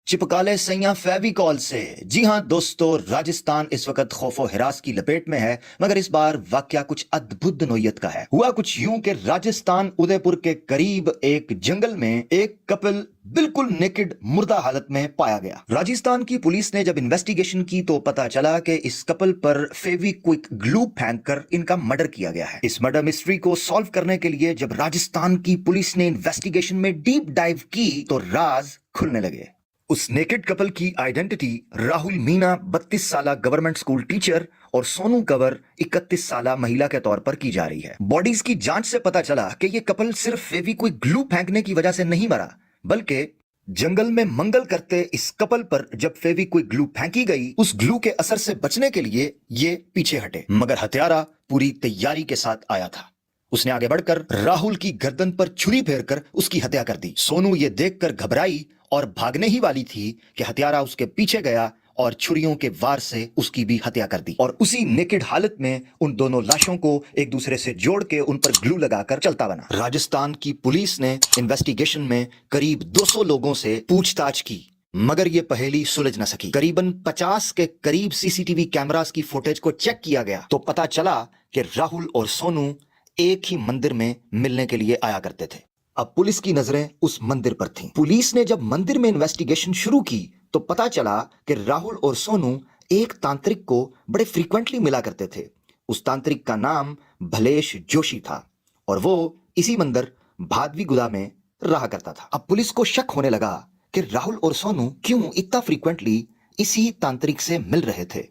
चिपका ले सैया फेविकॉल से। जी हां दोस्तों, राजस्थान इस वक्त खौफो हिरास की लपेट में है, मगर इस बार वाकया कुछ अद्भुत नोयत का है। हुआ कुछ यूं कि राजस्थान उदयपुर के करीब एक जंगल में एक कपल बिल्कुल नेकेड मुर्दा हालत में पाया गया। राजस्थान की पुलिस ने जब इन्वेस्टिगेशन की तो पता चला कि इस कपल पर फेविक्विक ग्लू फेंक कर इनका मर्डर किया गया है। इस मर्डर मिस्ट्री को सॉल्व करने के लिए जब राजस्थान की पुलिस ने इन्वेस्टिगेशन में डीप डाइव की तो राज खुलने लगे। उस नेकेड कपल की आइडेंटिटी राहुल मीना 32 साल गवर्नमेंट स्कूल टीचर और सोनू कंवर 31 साल महिला के तौर पर की जा रही है। बॉडीज की जांच से पता चला कि ये कपल सिर्फ फेविक्विक ग्लू फेंकने की वजह से नहीं मरा, बल्कि जंगल में मंगल करते इस कपल पर जब फेविक्विक ग्लू फेंकी गई, उस ग्लू के असर से बचने के लिए ये पीछे हटे, मगर हत्यारा पूरी तैयारी के साथ आया था। उसने आगे बढ़कर राहुल की गर्दन पर छुरी फेरकर उसकी हत्या कर दी। सोनू ये देखकर घबराई और भागने ही वाली थी कि हत्यारा उसके पीछे गया और छुरियों के वार से उसकी भी हत्या कर दी। और उसी नेकेड हालत में उन दोनों लाशों को एक दूसरे से जोड़ के उन पर ग्लू लगाकर चलता बना। राजस्थान की पुलिस ने इन्वेस्टिगेशन में करीब 200 लोगों से पूछताछ की, मगर ये पहेली सुलझ न सकी। करीबन 50 के करीब सीसीटीवी कैमरास की फुटेज को चेक किया गया तो पता चला कि राहुल और सोनू एक ही मंदिर में मिलने के लिए आया करते थे। अब पुलिस की नजरें उस मंदिर पर थीं। पुलिस ने जब मंदिर में इन्वेस्टिगेशन शुरू की तो पता चला कि राहुल और सोनू एक तांत्रिक को बड़े फ्रीक्वेंटली मिला करते थे। उस तांत्रिक का नाम भलेश जोशी था और वो इसी मंदिर भादवीगुदा में रहा करता था। अब पुलिस को शक होने लगा कि राहुल और सोनू क्यों इतना फ्रीक्वेंटली इसी तांत्रिक से मिल रहे थे।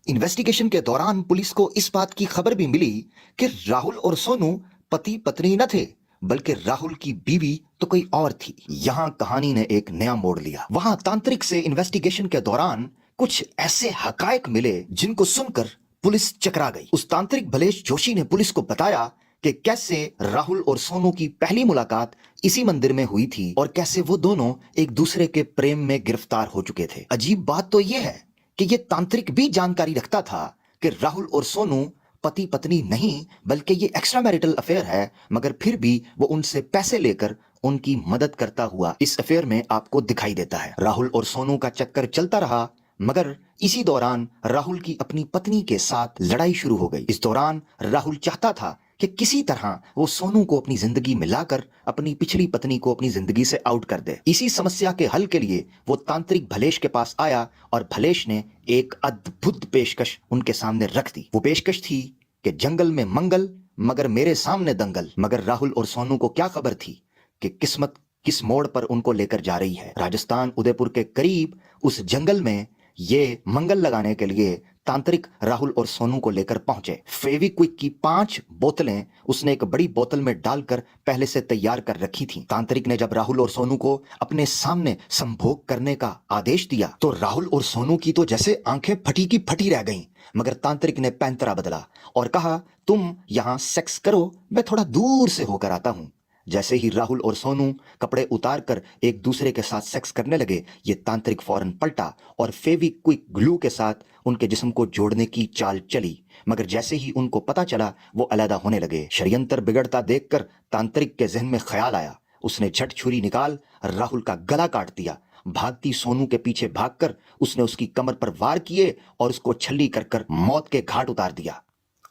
इन्वेस्टिगेशन के दौरान पुलिस को इस बात की खबर भी मिली कि राहुल और सोनू पति पत्नी न थे, बल्कि राहुल की बीवी तो कोई और थी। यहां कहानी ने एक नया मोड़ लिया। वहां तांत्रिक से इन्वेस्टिगेशन के दौरान कुछ ऐसे हकायक मिले जिनको सुनकर पुलिस चकरा गई। उस तांत्रिक भलेश जोशी ने पुलिस को बताया कि कैसे राहुल और सोनू की पहली मुलाकात इसी मंदिर में हुई थी और कैसे वो दोनों एक दूसरे के प्रेम में गिरफ्तार हो चुके थे। अजीब बात तो यह है कि ये तांत्रिक भी जानकारी रखता था कि राहुल और सोनू पति पत्नी नहीं, बल्कि ये एक्स्ट्रा मैरिटल अफेयर है, मगर फिर भी वो उनसे पैसे लेकर उनकी मदद करता हुआ इस अफेयर में आपको दिखाई देता है। राहुल और सोनू का चक्कर चलता रहा, मगर इसी दौरान राहुल की अपनी पत्नी के साथ लड़ाई शुरू हो गई। इस दौरान राहुल चाहता था कि किसी तरह वो सोनू को अपनी जिंदगी में लाकर अपनी पिछली पत्नी को अपनी जिंदगी से आउट कर दे। इसी समस्या के हल के लिए वो तांत्रिक भलेश के पास आया और भलेश ने एक अद्भुत पेशकश उनके सामने रख दी। वो पेशकश थी कि जंगल में मंगल मगर मेरे सामने दंगल। मगर राहुल और सोनू को क्या खबर थी कि किस्मत किस मोड़ पर उनको लेकर जा रही है। राजस्थान उदयपुर के करीब उस जंगल में ये मंगल लगाने के लिए तांत्रिक राहुल और सोनू को लेकर पहुंचे। फेविक्विक की 5 बोतलें उसने एक बड़ी बोतल में डालकर पहले से तैयार कर रखी थी। तांत्रिक ने जब राहुल और सोनू को अपने सामने संभोग करने का आदेश दिया तो राहुल और सोनू की तो जैसे आंखें फटी की फटी रह गईं। मगर तांत्रिक ने पैंतरा बदला और कहा, तुम यहां सेक्स करो, मैं थोड़ा दूर से होकर आता हूं। जैसे ही राहुल और सोनू कपड़े उतार कर एक दूसरे के साथ सेक्स करने लगे, ये तांत्रिक फौरन पलटा और फेविक्विक ग्लू के साथ उनके जिस्म को जोड़ने की चाल चली। मगर जैसे ही उनको पता चला वो अलग होने लगे। षड्यंत्र बिगड़ता देखकर तांत्रिक के जहन में ख्याल आया। उसने झट छुरी निकाल राहुल का गला काट दिया। भागती सोनू के पीछे भागकर उसने उसकी कमर पर वार किए और उसको छल्ली कर कर मौत के घाट उतार दिया।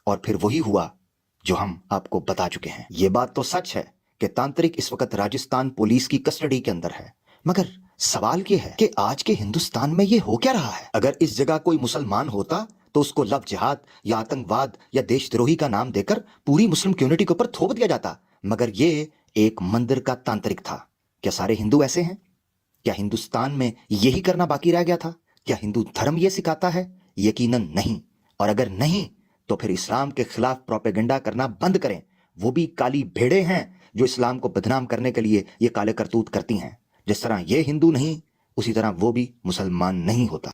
और फिर वही हुआ जो हम आपको बता चुके हैं। ये बात तो सच है कि तांत्रिक इस वक्त राजस्थान पुलिस की कस्टडी के अंदर है, मगर सवाल ये है कि आज के हिंदुस्तान में ये हो क्या रहा है। अगर इस जगह कोई मुसलमान होता तो उसको लव जिहाद या आतंकवाद या देशद्रोही का नाम देकर पूरी मुस्लिम कम्युनिटी के ऊपर थोप दिया जाता, मगर ये एक मंदिर का तांत्रिक था। क्या सारे हिंदू ऐसे हैं? क्या हिंदुस्तान में यही करना बाकी रह गया था? क्या हिंदू धर्म ये सिखाता है? यकीनन नहीं। और अगर नहीं तो फिर इस्लाम के खिलाफ प्रोपेगेंडा करना बंद करें। वो भी काली भेड़े हैं जो इस्लाम को बदनाम करने के लिए ये काले करतूत करती हैं। जिस तरह ये हिंदू नहीं, उसी तरह वो भी मुसलमान नहीं होता।